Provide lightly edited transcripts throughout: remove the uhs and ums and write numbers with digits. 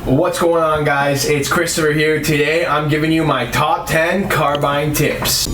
What's going on, guys? It's Christopher here. Today I'm giving you my top 10 car buying tips.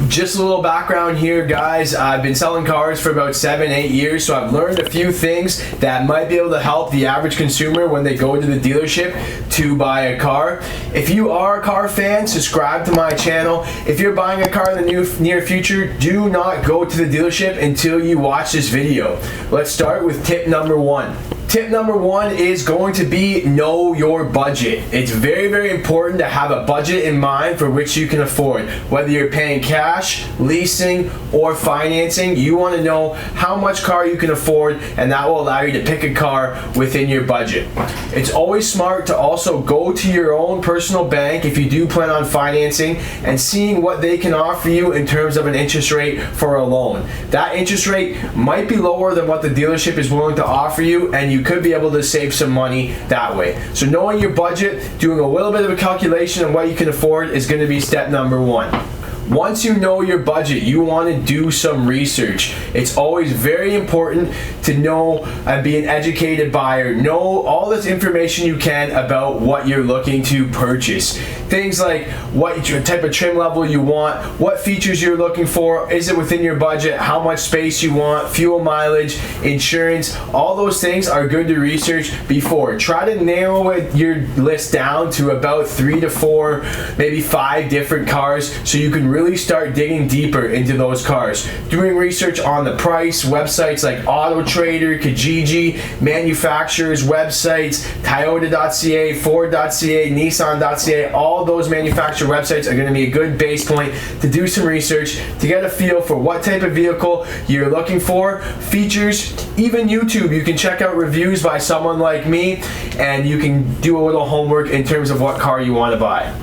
Just a little background here, guys. I've been selling cars for about 7-8 years, so I've learned a few things that might be able to help the average consumer when they go to the dealership to buy a car. If you are a car fan, subscribe to my channel. If you're buying a car in the near future, do not go to the dealership until you watch this video. Let's start with tip number 1. Tip number 1 is going to be know your budget. It's very important to have a budget in mind for which you can afford. Whether you're paying cash, leasing, or financing, you want to know how much car you can afford, and that will allow you to pick a car within your budget. It's always smart to also go to your own personal bank if you do plan on financing and seeing what they can offer you in terms of an interest rate for a loan. That interest rate might be lower than what the dealership is willing to offer you, and you could be able to save some money that way. So knowing your budget, doing a little bit of a calculation on what you can afford is going to be step number 1. Once you know your budget, you want to do some research. It's always very important to know and be an educated buyer. Know all this information you can about what you're looking to purchase. Things like what type of trim level you want, what features you're looking for, is it within your budget, how much space you want, fuel mileage, insurance. All those things are good to research before. Try to narrow your list down to about 3 to 4, maybe 5 different cars so you can really start digging deeper into those cars. Doing research on the price, websites like Auto Trader, Kijiji, manufacturers websites, Toyota.ca, Ford.ca, Nissan.ca, all those manufacturer websites are going to be a good base point to do some research to get a feel for what type of vehicle you're looking for, features, even YouTube. You can check out reviews by someone like me and you can do a little homework in terms of what car you want to buy.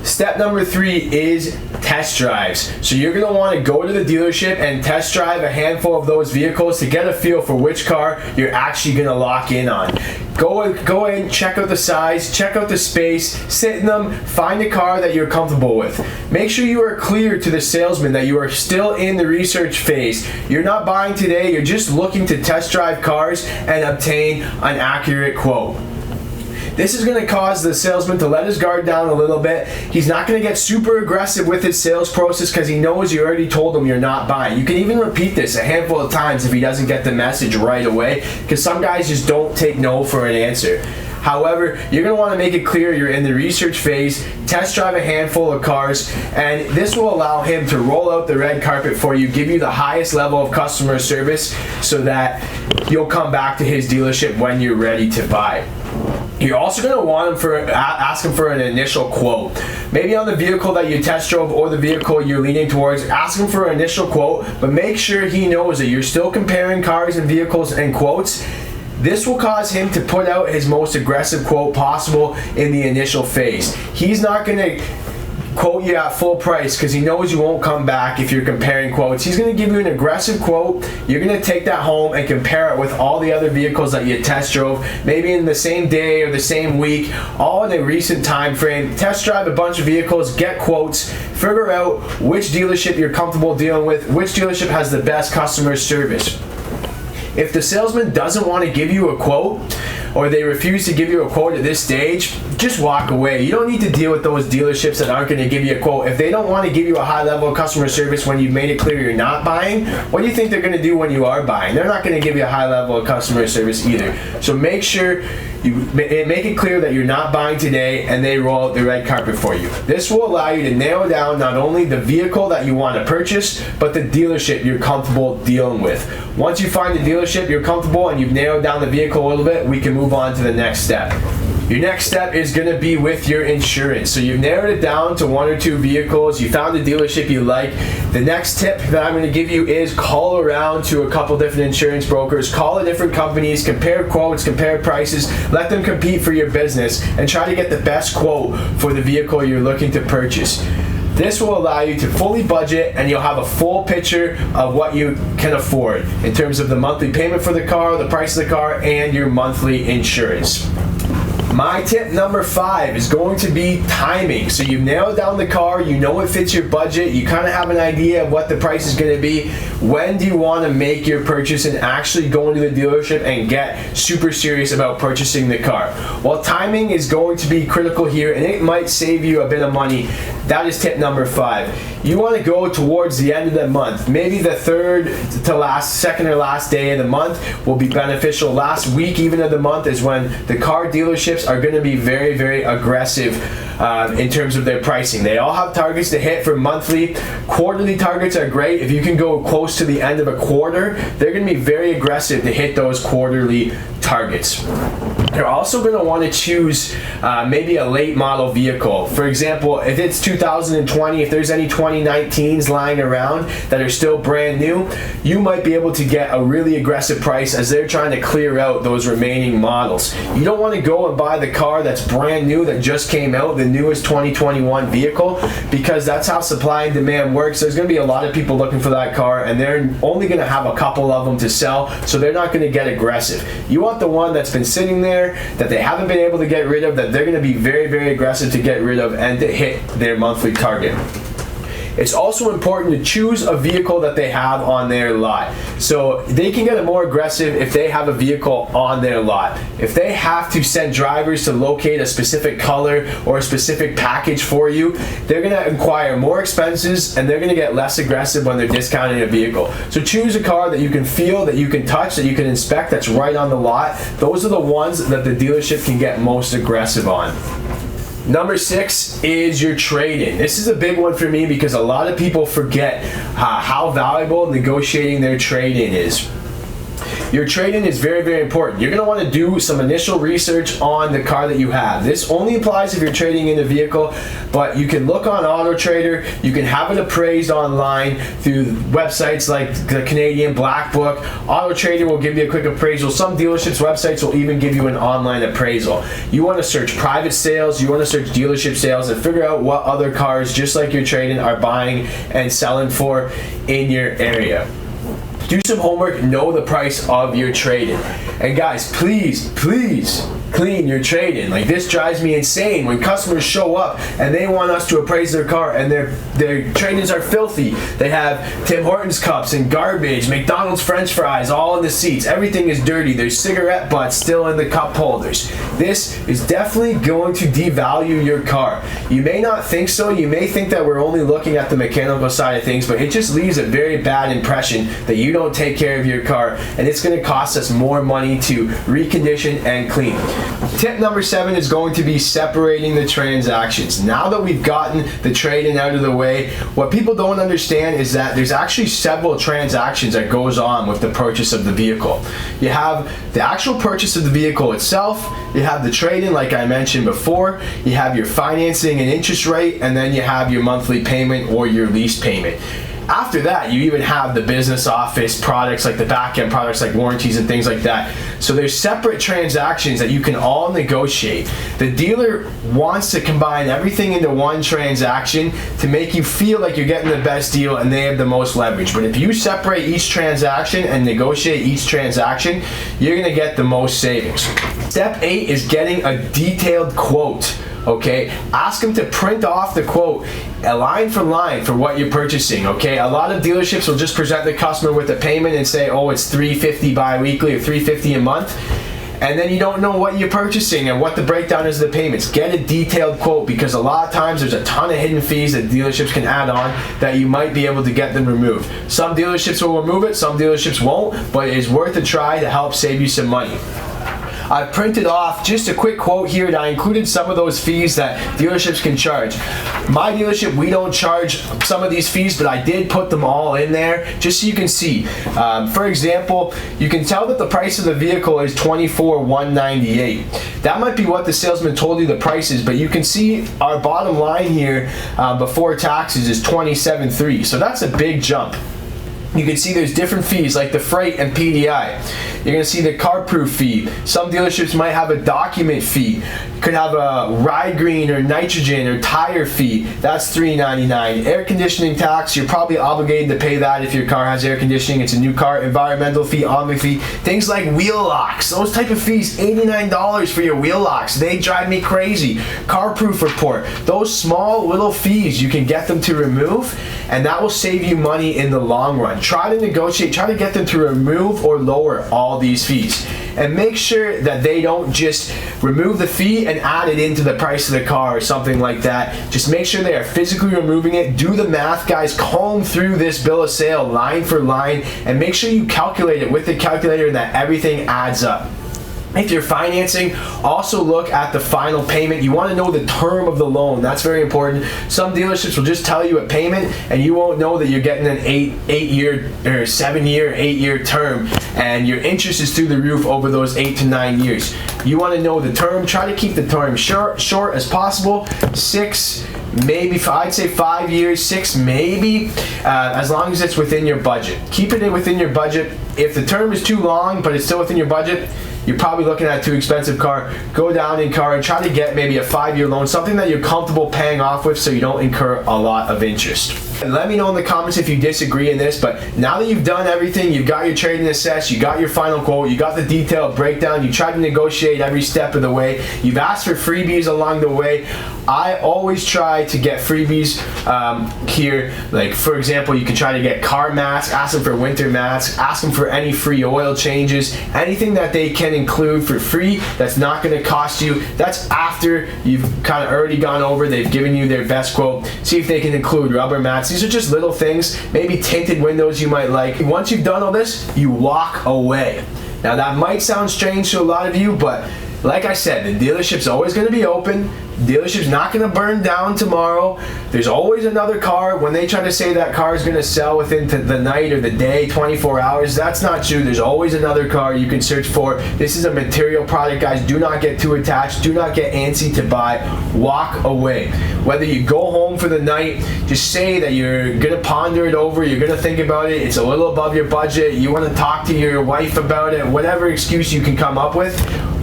Step number 3 is test drives. So you're going to want to go to the dealership and test drive a handful of those vehicles to get a feel for which car you're actually going to lock in on. Go in, check out the size, check out the space, sit in them, find a car that you're comfortable with. Make sure you are clear to the salesman that you are still in the research phase. You're not buying today, you're just looking to test drive cars and obtain an accurate quote. This is going to cause the salesman to let his guard down a little bit. He's not going to get super aggressive with his sales process because he knows you already told him you're not buying. You can even repeat this a handful of times if he doesn't get the message right away, because some guys just don't take no for an answer. However, you're going to want to make it clear you're in the research phase, test drive a handful of cars, and this will allow him to roll out the red carpet for you, give you the highest level of customer service so that you'll come back to his dealership when you're ready to buy. You're also going to want him ask him for an initial quote. Maybe on the vehicle that you test drove or the vehicle you're leaning towards, ask him for an initial quote, but make sure he knows that you're still comparing cars and vehicles and quotes. This will cause him to put out his most aggressive quote possible in the initial phase. He's not going to quote you at full price because he knows you won't come back if you're comparing quotes. He's going to give you an aggressive quote. You're going to take that home and compare it with all the other vehicles that you test drove, maybe in the same day or the same week, all in a recent time frame. Test drive a bunch of vehicles, get quotes, figure out which dealership you're comfortable dealing with, which dealership has the best customer service. If the salesman doesn't want to give you a quote, or they refuse to give you a quote at this stage, just walk away. You don't need to deal with those dealerships that aren't going to give you a quote. If they don't want to give you a high level of customer service when you've made it clear you're not buying, what do you think they're going to do when you are buying? They're not going to give you a high level of customer service either. So make sure you make it clear that you're not buying today and they roll out the red carpet for you. This will allow you to narrow down not only the vehicle that you want to purchase, but the dealership you're comfortable dealing with. Once you find the dealership you're comfortable and you've narrowed down the vehicle a little bit, we can move on to the next step. Your next step is going to be with your insurance. So you've narrowed it down to 1 or 2 vehicles. You found a dealership you like. The next tip that I'm going to give you is call around to a couple different insurance brokers. Call the different companies, compare quotes, compare prices. Let them compete for your business and try to get the best quote for the vehicle you're looking to purchase. This will allow you to fully budget and you'll have a full picture of what you can afford in terms of the monthly payment for the car, the price of the car, and your monthly insurance. My tip number 5 is going to be timing. So you've narrowed down the car, you know it fits your budget, you kind of have an idea of what the price is going to be. When do you want to make your purchase and actually go into the dealership and get super serious about purchasing the car? Well, timing is going to be critical here, and it might save you a bit of money. That is tip number 5. You want to go towards the end of the month. Maybe the second or last day of the month will be beneficial. Last week even of the month is when the car dealerships are going to be very, very aggressive in terms of their pricing. They all have targets to hit for monthly. Quarterly targets are great. If you can go close to the end of a quarter, they're going to be very aggressive to hit those quarterly targets. You're also going to want to choose maybe a late model vehicle. For example, if it's 2020, if there's any 2019s lying around that are still brand new, you might be able to get a really aggressive price as they're trying to clear out those remaining models. You don't want to go and buy the car that's brand new, that just came out, the newest 2021 vehicle, because that's how supply and demand works. There's going to be a lot of people looking for that car, and they're only going to have a couple of them to sell, so they're not going to get aggressive. You want the one that's been sitting there, that they haven't been able to get rid of, that they're going to be very, very aggressive to get rid of and to hit their monthly target. It's also important to choose a vehicle that they have on their lot. So they can get more aggressive if they have a vehicle on their lot. If they have to send drivers to locate a specific color or a specific package for you, they're going to inquire more expenses, and they're going to get less aggressive when they're discounting a vehicle. So choose a car that you can feel, that you can touch, that you can inspect, that's right on the lot. Those are the ones that the dealership can get most aggressive on. Number 6 is your trade-in. This is a big one for me because a lot of people forget how valuable negotiating their trade-in is. Your trade-in is very, very important. You're going to want to do some initial research on the car that you have. This only applies if you're trading in a vehicle, but you can look on Auto Trader. You can have it appraised online through websites like the Canadian Black Book. Auto Trader will give you a quick appraisal. Some dealerships' websites will even give you an online appraisal. You want to search private sales, you want to search dealership sales, and figure out what other cars, just like your trade-in, are buying and selling for in your area. Do some homework, know the price of your trade-in. And guys, please clean your trade-in. Like, this drives me insane when customers show up and they want us to appraise their car and their trade-ins are filthy. They have Tim Hortons cups and garbage, McDonald's French fries all in the seats. Everything is dirty. There's cigarette butts still in the cup holders. This is definitely going to devalue your car. You may not think so. You may think that we're only looking at the mechanical side of things, but it just leaves a very bad impression that you don't take care of your car, and it's going to cost us more money to recondition and clean. Tip number 7 is going to be separating the transactions. Now that we've gotten the trade-in out of the way, what people don't understand is that there's actually several transactions that goes on with the purchase of the vehicle. You have the actual purchase of the vehicle itself, you have the trade-in like I mentioned before, you have your financing and interest rate, and then you have your monthly payment or your lease payment. After that, you even have the business office products, like the back-end products like warranties and things like that. So there's separate transactions that you can all negotiate. The dealer wants to combine everything into one transaction to make you feel like you're getting the best deal and they have the most leverage. But if you separate each transaction and negotiate each transaction, you're going to get the most savings. Step 8 is getting a detailed quote. Okay, ask them to print off the quote line for line for what you're purchasing. Okay, a lot of dealerships will just present the customer with a payment and say, oh, it's $350 bi-weekly or $350 a month, and then you don't know what you're purchasing and what the breakdown is of the payments. Get a detailed quote, because a lot of times there's a ton of hidden fees that dealerships can add on that you might be able to get them removed. Some dealerships will remove it, some dealerships won't, but it is worth a try to help save you some money. I've printed off just a quick quote here, and I included some of those fees that dealerships can charge. My dealership, we don't charge some of these fees, but I did put them all in there just so you can see. For example, you can tell that the price of the vehicle is $24,198. That might be what the salesman told you the price is, but you can see our bottom line here before taxes is $27,300. So that's a big jump. you can see there's different fees like the freight and PDI. You're gonna see the CarProof fee. Some dealerships might have a document fee. Could have a ride green or nitrogen or tire fee. That's $3.99. Air conditioning tax, you're probably obligated to pay that if your car has air conditioning. It's a new car. Environmental fee, Omni fee. Things like wheel locks, those type of fees, $89 for your wheel locks. They drive me crazy. CarProof report, those small little fees, you can get them to remove, and that will save you money in the long run. Try to negotiate, try to get them to remove or lower all these fees. And make sure that they don't just remove the fee and add it into the price of the car or something like that. Just make sure they are physically removing it. Do the math, guys. Comb through this bill of sale line for line and make sure you calculate it with the calculator and that everything adds up. If you're financing, also look at the final payment. You want to know the term of the loan. That's very important. Some dealerships will just tell you a payment and you won't know that you're getting an 8-year or 7-year, 8-year term, and your interest is through the roof over those 8 to 9 years. You want to know the term. Try to keep the term short as possible. 6, maybe I'd say 5 years, 6 maybe, as long as it's within your budget. Keep it within your budget. If the term is too long but it's still within your budget, you're probably looking at a too expensive car. Go down in car and try to get maybe a 5-year loan, something that you're comfortable paying off with so you don't incur a lot of interest. And let me know in the comments if you disagree in this, but now that you've done everything, you've got your trading assessed, you got your final quote, you got the detailed breakdown, you tried to negotiate every step of the way, you've asked for freebies along the way. I always try to get freebies here. Like for example, you can try to get car mats, ask them for winter mats, ask them for any free oil changes, anything that they can include for free that's not going to cost you. That's after you've kind of already gone over, they've given you their best quote. See if they can include rubber mats. These are just little things, maybe tinted windows you might like. Once you've done all this, you walk away. Now that might sound strange to a lot of you, but like I said, the dealership's always going to be open. Dealership's not going to burn down tomorrow. There's always another car. When they try to say that car is going to sell within the night or the day, 24 hours, that's not true. There's always another car you can search for. This is a material product, guys. Do not get too attached. Do not get antsy to buy. Walk away. Whether you go home for the night, just say that you're going to ponder it over. You're going to think about it. It's a little above your budget. You want to talk to your wife about it. Whatever excuse you can come up with,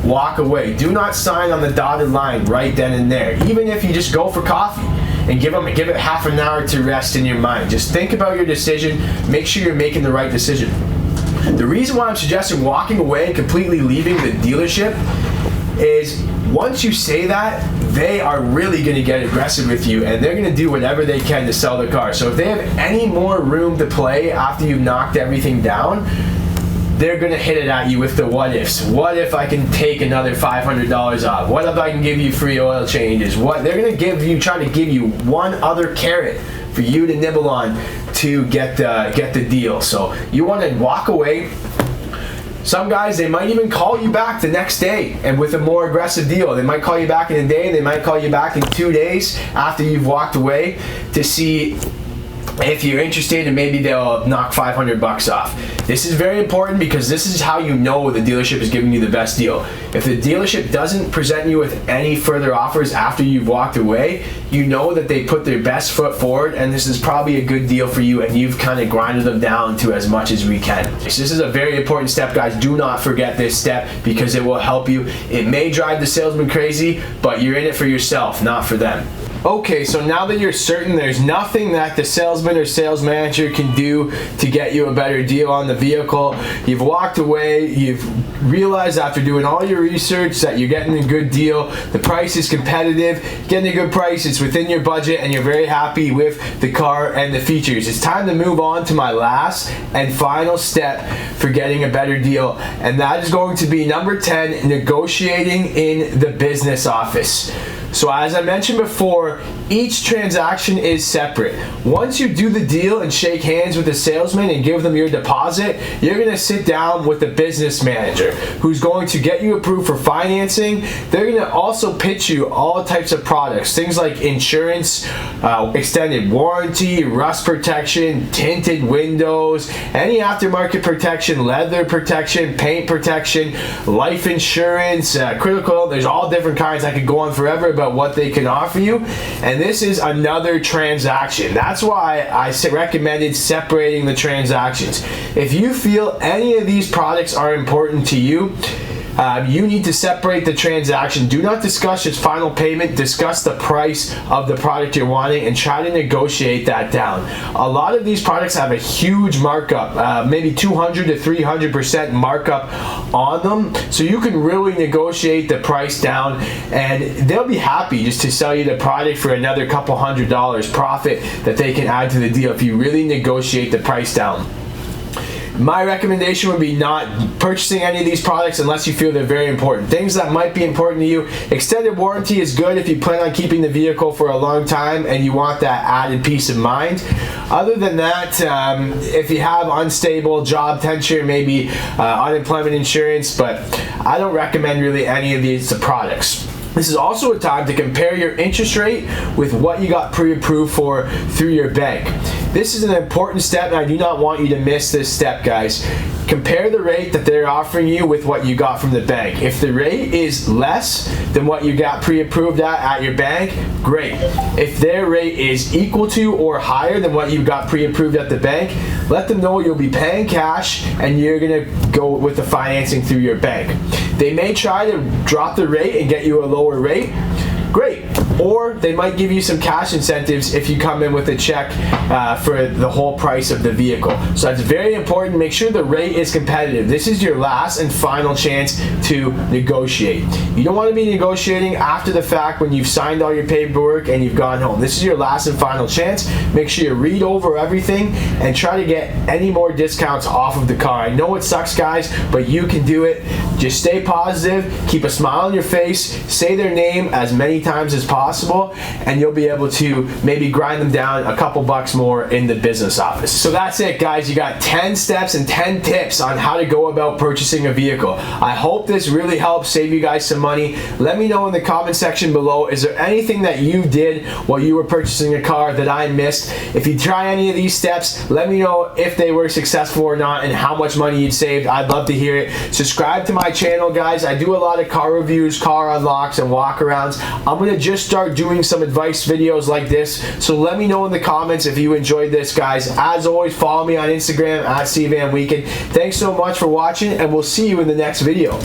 walk away. Do not sign on the dotted line right then and there. Even if you just go for coffee and give it half an hour to rest in your mind. Just think about your decision. Make sure you're making the right decision. The reason why I'm suggesting walking away and completely leaving the dealership is once you say that, they are really going to get aggressive with you and they're going to do whatever they can to sell the car. So if they have any more room to play after you've knocked everything down, they're going to hit it at you with the what ifs. What if I can take another $500 off? What if I can give you free oil changes? What they're going to give you, try to give you one other carrot for you to nibble on to get the deal. So you want to walk away. Some guys, they might even call you back the next day and with a more aggressive deal. They might call you back in a day. They might call you back in 2 days after you've walked away to see if you're interested, and maybe they'll knock $500 off. This is very important because this is how you know the dealership is giving you the best deal. If the dealership doesn't present you with any further offers after you've walked away, you know that they put their best foot forward and this is probably a good deal for you and you've kind of grinded them down to as much as we can. So this is a very important step, guys. Do not forget this step because it will help you. It may drive the salesman crazy, but you're in it for yourself, not for them. Okay, so now that you're certain there's nothing that the salesman or sales manager can do to get you a better deal on the vehicle, you've walked away, you've realized after doing all your research that you're getting a good deal, the price is competitive, getting a good price, it's within your budget, and you're very happy with the car and the features. It's time to move on to my last and final step for getting a better deal, and that is going to be number 10, negotiating in the business office. So as I mentioned before, each transaction is separate. Once you do the deal and shake hands with the salesman and give them your deposit, you're going to sit down with the business manager who's going to get you approved for financing. They're going to also pitch you all types of products, things like insurance, extended warranty, rust protection, tinted windows, any aftermarket protection, leather protection, paint protection, life insurance, critical. There's all different kinds. I could go on forever, but about what they can offer you. And this is another transaction. That's why I recommended separating the transactions. If you feel any of these products are important to you, you need to separate the transaction. Do not discuss its final payment. Discuss the price of the product you're wanting and try to negotiate that down. A lot of these products have a huge markup, maybe 200 to 300% markup on them. So you can really negotiate the price down, and they'll be happy just to sell you the product for another couple $100 profit that they can add to the deal if you really negotiate the price down. My recommendation would be not purchasing any of these products unless you feel they're very important. Things that might be important to you: extended warranty is good if you plan on keeping the vehicle for a long time and you want that added peace of mind. Other than that, if you have unstable job tenure, maybe unemployment insurance, but I don't recommend really any of these products. This is also a time to compare your interest rate with what you got pre-approved for through your bank. This is an important step, and I do not want you to miss this step, guys. Compare the rate that they're offering you with what you got from the bank. If the rate is less than what you got pre-approved at your bank, great. If their rate is equal to or higher than what you got pre-approved at the bank, let them know you'll be paying cash and you're gonna go with the financing through your bank. They may try to drop the rate and get you a lower rate. Great. Or they might give you some cash incentives if you come in with a check for the whole price of the vehicle. So that's very important. Make sure the rate is competitive. This is your last and final chance to negotiate. You don't want to be negotiating after the fact when you've signed all your paperwork and you've gone home. This is your last and final chance. Make sure you read over everything and try to get any more discounts off of the car. I know it sucks, guys, but you can do it. Just stay positive, keep a smile on your face, say their name as many times as possible, and you'll be able to maybe grind them down a couple bucks more in the business office. So that's it, guys. You got 10 steps and 10 tips on how to go about purchasing a vehicle. I hope this really helps save you guys some money. Let me know in the comment section below, is there anything that you did while you were purchasing a car that I missed? If you try any of these steps, let me know if they were successful or not and how much money you'd saved. I'd love to hear it. Subscribe to my channel, guys. I do a lot of car reviews, car unlocks, and walkarounds. I'm gonna just start doing some advice videos like this, so let me know in the comments if you enjoyed this, guys. As always, follow me on Instagram at CVanWeekend. Thanks so much for watching, and we'll see you in the next video.